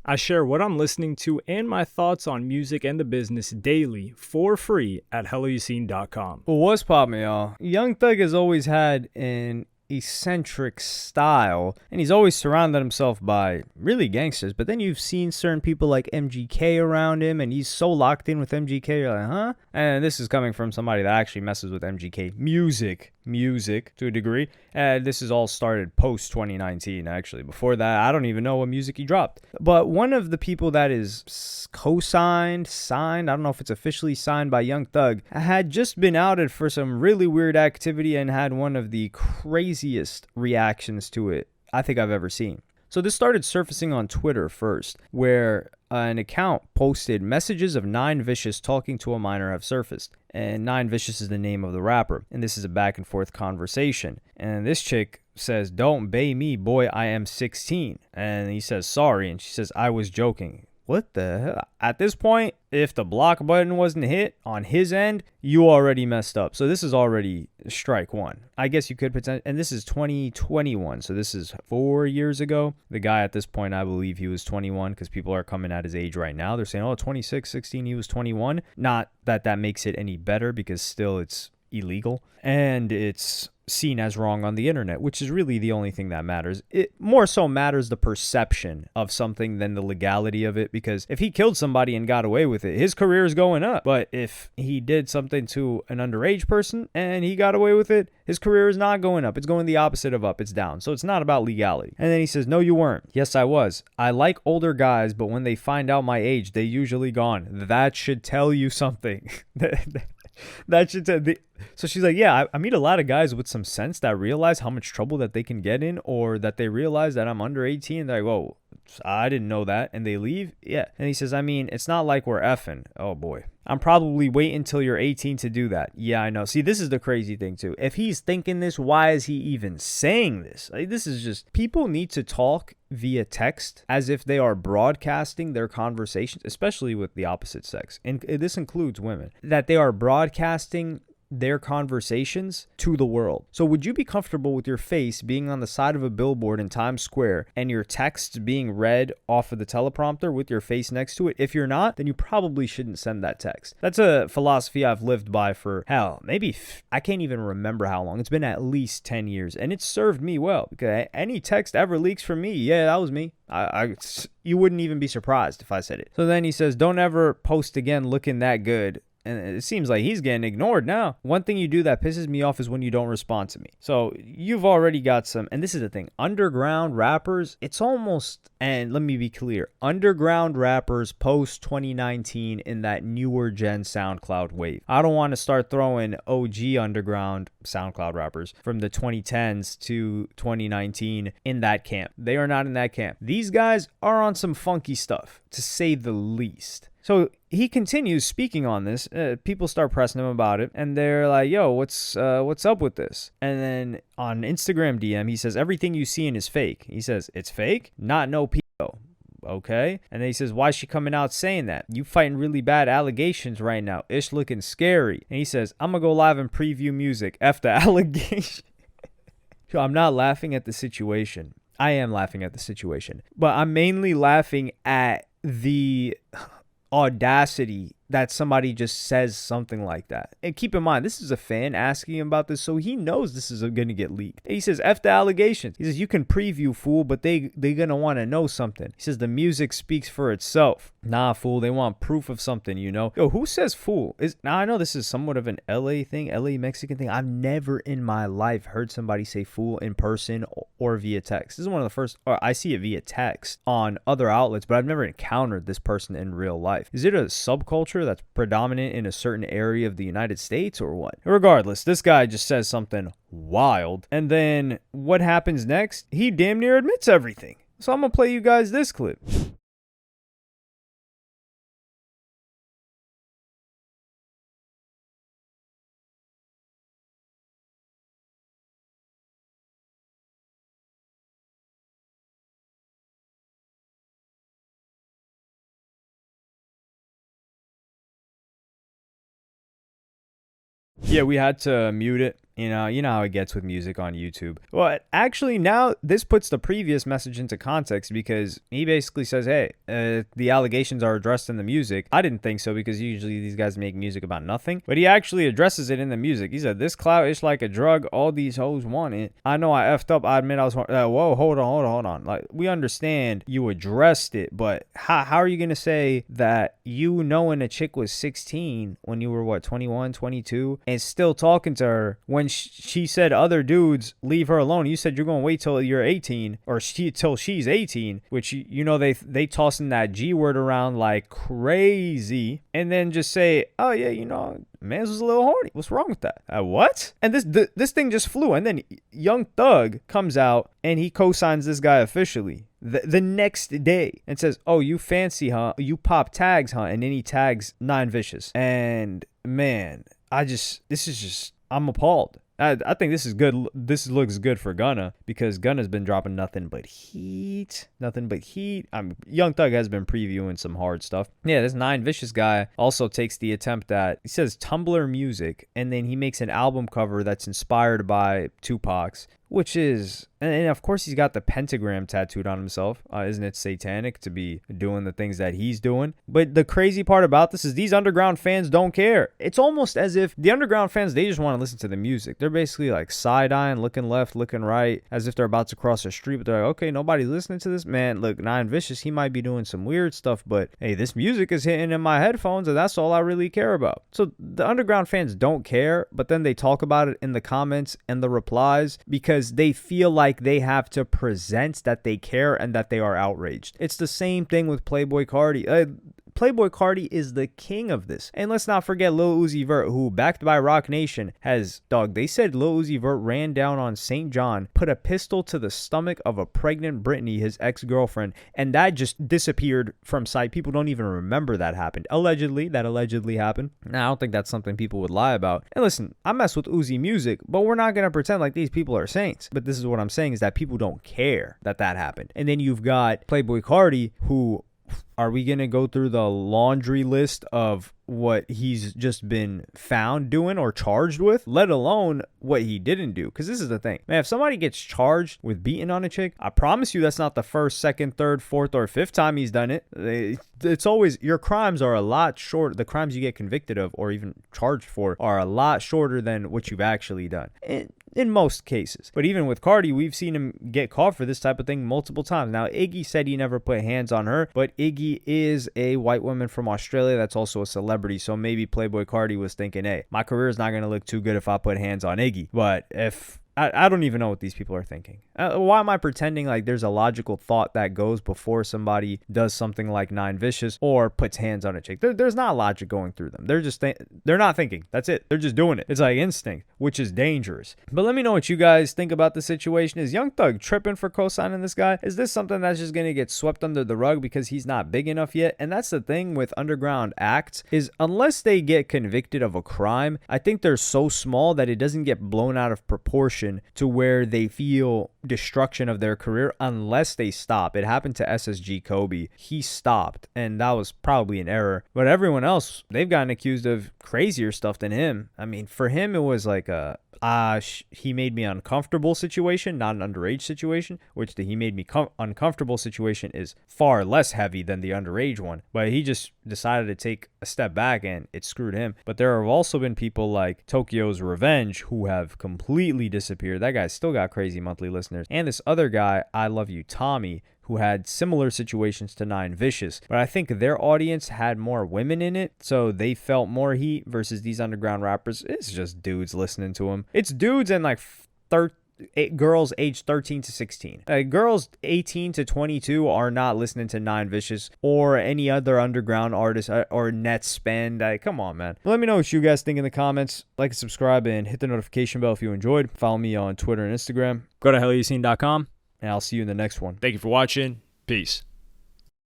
I share what I'm listening to and my thoughts on music and the business daily for free at helloyassine.com. Well, what's poppin', y'all? Young Thug has always had an eccentric style, and he's always surrounded himself by really gangsters. But then you've seen certain people like MGK around him, and he's so locked in with MGK, you're like, huh? And this is coming from somebody that actually messes with MGK music to a degree. And this is all started post 2019, actually. Before that, I don't even know what music he dropped. But one of the people that is signed, I don't know if it's officially signed by Young Thug, had just been outed for some really weird activity and had one of the craziest reactions to it I think I've ever seen. So this started surfacing on Twitter first, where an account posted messages of Nine Vicious talking to a minor have surfaced. And Nine Vicious is the name of the rapper. And this is a back and forth conversation. And this chick says, "Don't bay me, boy, I am 16. And he says, "Sorry." And she says, "I was joking." What the hell? At this point, if the block button wasn't hit on his end, you already messed up. So this is already strike one. I guess you could pretend, and this is 2021, so this is 4 years ago. The guy at this point, I believe he was 21, because people are coming at his age right now. They're saying, oh, 26, 16, he was 21. Not that that makes it any better, because still it's illegal. And it's seen as wrong on the internet, which is really the only thing that matters. It more so matters the perception of something than the legality of it, because if he killed somebody and got away with it, his career is going up. But if he did something to an underage person and he got away with it, his career is not going up. It's going the opposite of up. It's down. So it's not about legality. And then he says, "No, you weren't." "Yes, I was. I like older guys, but when they find out my age, they usually gone." That should tell you something. That should tell. So she's like, yeah, I meet a lot of guys with some sense that realize how much trouble that they can get in, or that they realize that I'm under 18. They're like, whoa, I didn't know that. And they leave. Yeah. And he says, I mean, it's not like we're effing. Oh boy. "I'm probably waiting until you're 18 to do that." Yeah, I know. See, this is the crazy thing too. If he's thinking this, why is he even saying this? Like, this is just, people need to talk via text as if they are broadcasting their conversations, especially with the opposite sex. And this includes women, that they are broadcasting their conversations to the world. So would you be comfortable with your face being on the side of a billboard in Times Square and your texts being read off of the teleprompter with your face next to it? If you're not, then you probably shouldn't send that text. That's a philosophy I've lived by for, hell, maybe, I can't even remember how long. It's been at least 10 years, and it's served me well, because any text ever leaks from me, yeah, that was me. You wouldn't even be surprised if I said it. So then he says, "Don't ever post again looking that good." And it seems like he's getting ignored now. "One thing you do that pisses me off is when you don't respond to me." So you've already got some, and this is the thing, underground rappers, it's almost, and let me be clear, underground rappers post 2019 in that newer gen SoundCloud wave. I don't want to start throwing OG underground SoundCloud rappers from the 2010s to 2019 in that camp. They are not in that camp. These guys are on some funky stuff, to say the least. So he continues speaking on this. People start pressing him about it, and they're like, "Yo, what's up with this?" And then on Instagram DM, he says, "Everything you seeing is fake." He says, "It's fake? Not no P.O." Okay. And then he says, "Why is she coming out saying that? You fighting really bad allegations right now. Ish looking scary." And he says, "I'm gonna go live and preview music. F the allegation." So I'm not laughing at the situation. I am laughing at the situation, but I'm mainly laughing at the audacity that somebody just says something like that. And keep in mind, this is a fan asking him about this, so he knows this is going to get leaked. He says, "F the allegations." He says, "You can preview, fool, but they going to want to know something." He says, "The music speaks for itself." Nah, fool, they want proof of something, you know. Yo, who says fool? Now, I know this is somewhat of an LA thing, LA Mexican thing. I've never in my life heard somebody say fool in person or via text. This is one of the first, or I see it via text on other outlets, but I've never encountered this person in real life. Is it a subculture that's predominant in a certain area of the United States or what? Regardless, this guy just says something wild, and then what happens next? He damn near admits everything. So I'm gonna play you guys this clip. Yeah, we had to mute it. You know how it gets with music on YouTube. Well, actually, now this puts the previous message into context because he basically says, hey, the allegations are addressed in the music. I didn't think so because usually these guys make music about nothing. But he actually addresses it in the music. He said, this clout is like a drug. All these hoes want it. I know I effed up. I admit I was whoa, hold on. Like, we understand you addressed it, but how are you going to say that you knowing a chick was 16 when you were, 21, 22, and still talking to her when she said other dudes leave her alone? You said you're going to wait till you're 18 or till she's 18, which, they tossing that G word around like crazy, and then just say, oh yeah, man's was a little horny. What's wrong with that? What? And this thing just flew. And then Young Thug comes out and he co-signs this guy officially the next day and says, oh, you fancy, huh? You pop tags, huh? And then he tags Nine Vicious. And man, I'm appalled. I think this is good. This looks good for Gunna because Gunna's been dropping nothing but heat. Young Thug has been previewing some hard stuff. Yeah, this Nine Vicious guy also takes the attempt at, he says Tumblr music, and then he makes an album cover that's inspired by Tupac's, which is, and of course he's got the pentagram tattooed on himself. Isn't it satanic to be doing the things that he's doing? But the crazy part about this is these underground fans don't care. It's almost as if the underground fans, they just want to listen to the music. They're basically like side-eyeing, looking left, looking right, as if they're about to cross the street, but they're like, okay, nobody's listening to this. Man, look, Nine Vicious, he might be doing some weird stuff, but hey, this music is hitting in my headphones, and that's all I really care about. So the underground fans don't care, but then they talk about it in the comments and the replies because they feel like they have to present that they care and that they are outraged. It's the same thing with Playboi Carti. Playboi Carti is the king of this. And let's not forget Lil Uzi Vert, who, backed by Rock Nation, they said Lil Uzi Vert ran down on St. John, put a pistol to the stomach of a pregnant Britney, his ex-girlfriend, and that just disappeared from sight. People don't even remember that happened. That allegedly happened. Now, I don't think that's something people would lie about. And listen, I mess with Uzi music, but we're not going to pretend like these people are saints. But this is what I'm saying, is that people don't care that happened. And then you've got Playboi Carti, who... Are we going to go through the laundry list of what he's just been found doing or charged with, let alone what he didn't do? Because this is the thing. Man, if somebody gets charged with beating on a chick, I promise you that's not the first, second, third, fourth, or fifth time he's done it. It's always, your crimes are a lot short. The crimes you get convicted of or even charged for are a lot shorter than what you've actually done. In most cases. But even with Cardi, we've seen him get caught for this type of thing multiple times. Now, Iggy said he never put hands on her, but Iggy is a white woman from Australia that's also a celebrity, so maybe Playboi Carti was thinking, hey, my career is not going to look too good if I put hands on Iggy. But if... I don't even know what these people are thinking. Why am I pretending like there's a logical thought that goes before somebody does something like Nine Vicious or puts hands on a chick? There's not logic going through them. They're just they're not thinking. That's it. They're just doing it. It's like instinct, which is dangerous. But let me know what you guys think about the situation. Is Young Thug tripping for co-signing this guy? Is this something that's just going to get swept under the rug because he's not big enough yet? And that's the thing with underground acts, is unless they get convicted of a crime, I think they're so small that it doesn't get blown out of proportion to where they feel destruction of their career unless they stop. It happened to SSG Kobe. He stopped, and that was probably an error. But everyone else, they've gotten accused of crazier stuff than him. I mean, for him, it was like a he made me uncomfortable situation, not an underage situation, which the he made me uncomfortable situation is far less heavy than the underage one. But he just decided to take a step back and it screwed him. But there have also been people like Tokyo's Revenge who have completely disappeared. That guy's still got crazy monthly listeners. And this other guy, I Love You Tommy, who had similar situations to Nine Vicious. But I think their audience had more women in it, so they felt more heat versus these underground rappers. It's just dudes listening to them. It's dudes and like girls aged 13 to 16. Girls 18 to 22 are not listening to Nine Vicious or any other underground artist or net spend. Come on, man. Let me know what you guys think in the comments. Like and subscribe and hit the notification bell if you enjoyed. Follow me on Twitter and Instagram. Go to helloyassine.com. And I'll see you in the next one. Thank you for watching. Peace.